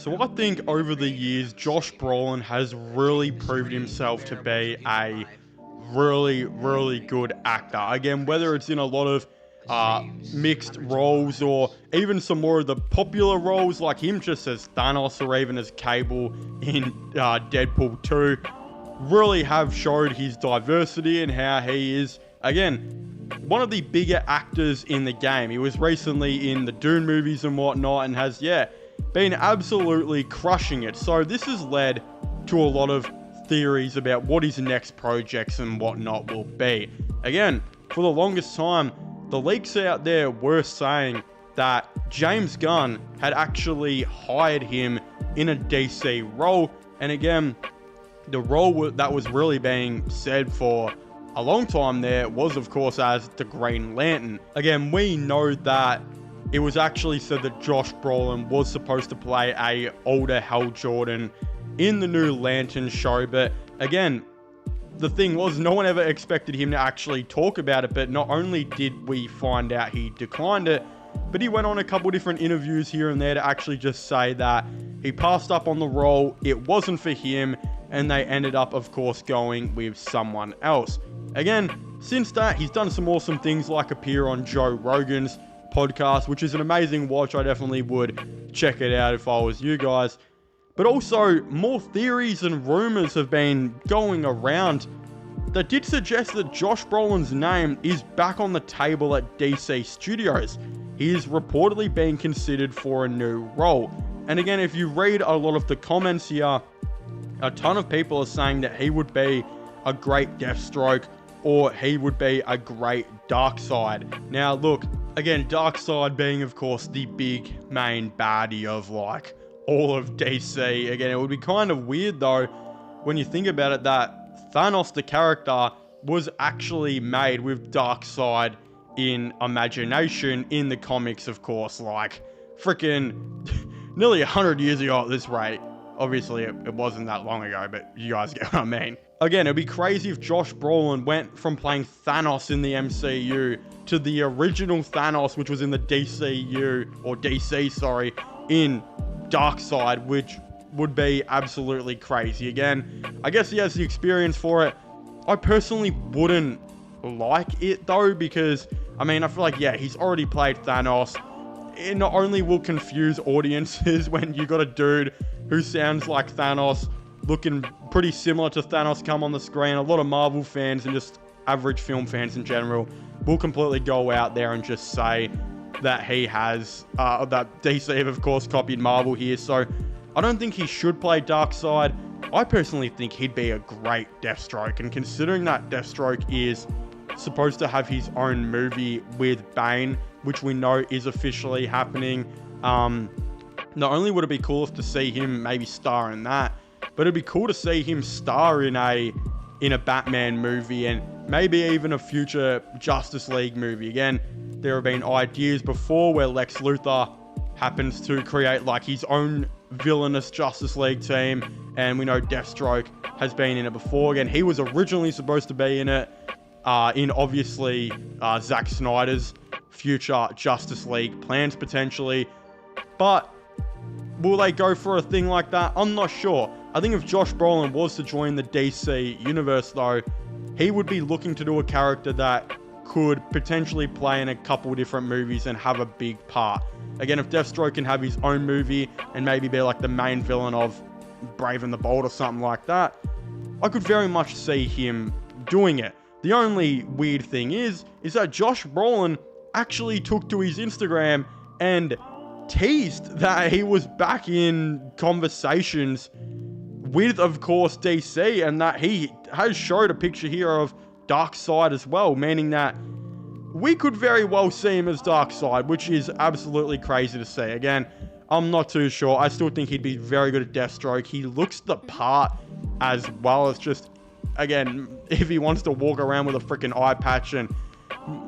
So I think over the years, Josh Brolin has really proved himself to be a really, really good actor. Again, whether it's in a lot of mixed roles or even some more of the popular roles like him just as Thanos or even as Cable in Deadpool 2, really have showed his diversity and how he is, again, one of the bigger actors in the game. He was recently in the Dune movies and whatnot and has, been absolutely crushing it. So this has led to a lot of theories about what his next projects and whatnot will be. Again, for the longest time, the leaks out there were saying that James Gunn had actually hired him in a DC role. And again, the role that was really being said for a long time there was, of course, as the Green Lantern. Again, we know that it was actually said that Josh Brolin was supposed to play a older Hal Jordan in the new Lantern show, but again, the thing was, no one ever expected him to actually talk about it. But not only did we find out he declined it, but he went on a couple different interviews here and there to actually just say that he passed up on the role, it wasn't for him, and they ended up, of course, going with someone else. Again, since that, he's done some awesome things like appear on Joe Rogan's podcast, which is an amazing watch. I definitely would check it out if I was you guys. But also, more theories and rumors have been going around that did suggest that Josh Brolin's name is back on the table at DC Studios. He is reportedly being considered for a new role. And again, if you read a lot of the comments here, a ton of people are saying that he would be a great Deathstroke or he would be a great Darkseid. Now, look, again, Darkseid being, of course, the big main baddie of, like, all of DC. Again, it would be kind of weird, though, when you think about it, that Thanos, the character, was actually made with Darkseid in imagination in the comics, of course, like, freaking nearly 100 years ago at this rate. Obviously, it wasn't that long ago, but you guys get what I mean. Again, it'd be crazy if Josh Brolin went from playing Thanos in the MCU to the original Thanos, which was in the DCU, or DC, sorry, in Darkseid, which would be absolutely crazy. Again, I guess he has the experience for it. I personally wouldn't like it, though, because, I mean, I feel like, he's already played Thanos. It not only will confuse audiences when you got a dude who sounds like Thanos, looking pretty similar to Thanos come on the screen. A lot of Marvel fans and just average film fans in general will completely go out there and just say that he has, that DC have, of course, copied Marvel here. So I don't think he should play Darkseid. I personally think he'd be a great Deathstroke. And considering that Deathstroke is supposed to have his own movie with Bane, which we know is officially happening, not only would it be cool to see him maybe star in that, but it'd be cool to see him star in a Batman movie and maybe even a future Justice League movie. Again, there have been ideas before where Lex Luthor happens to create like his own villainous Justice League team, and we know Deathstroke has been in it before. Again, he was originally supposed to be in it, in obviously Zack Snyder's future Justice League plans potentially, but will they go for a thing like that? I'm not sure. I think if Josh Brolin was to join the DC universe, though, he would be looking to do a character that could potentially play in a couple different movies and have a big part. Again, if Deathstroke can have his own movie and maybe be like the main villain of Brave and the Bold or something like that, I could very much see him doing it. The only weird thing is that Josh Brolin actually took to his Instagram and teased that he was back in conversations with, of course, DC, and that he has showed a picture here of Darkseid as well, meaning that we could very well see him as Darkseid, which is absolutely crazy to see. Again, I'm not too sure. I still think he'd be very good at Deathstroke. He looks the part as well as just, again, if he wants to walk around with a freaking eye patch and,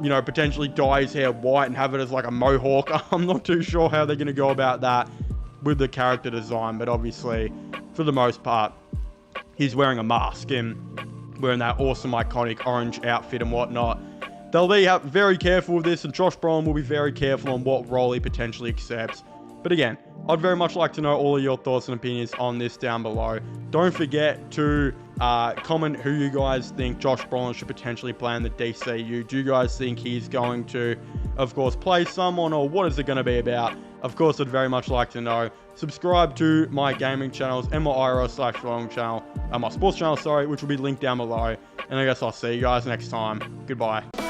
you know, potentially dye his hair white and have it as like a mohawk, I'm not too sure how they're going to go about that with the character design, but obviously, for the most part, he's wearing a mask and wearing that awesome iconic orange outfit and whatnot. They'll be very careful with this, and Josh Brolin will be very careful on what role he potentially accepts. But again, I'd very much like to know all of your thoughts and opinions on this down below. Don't forget to comment who you guys think Josh Brolin should potentially play in the DCU. Do you guys think he's going to, of course, play someone, or what is it going to be about? Of course, I'd very much like to know. Subscribe to my gaming channels and my IRL/vlogging channel, my sports channel, sorry, which will be linked down below. And I guess I'll see you guys next time. Goodbye.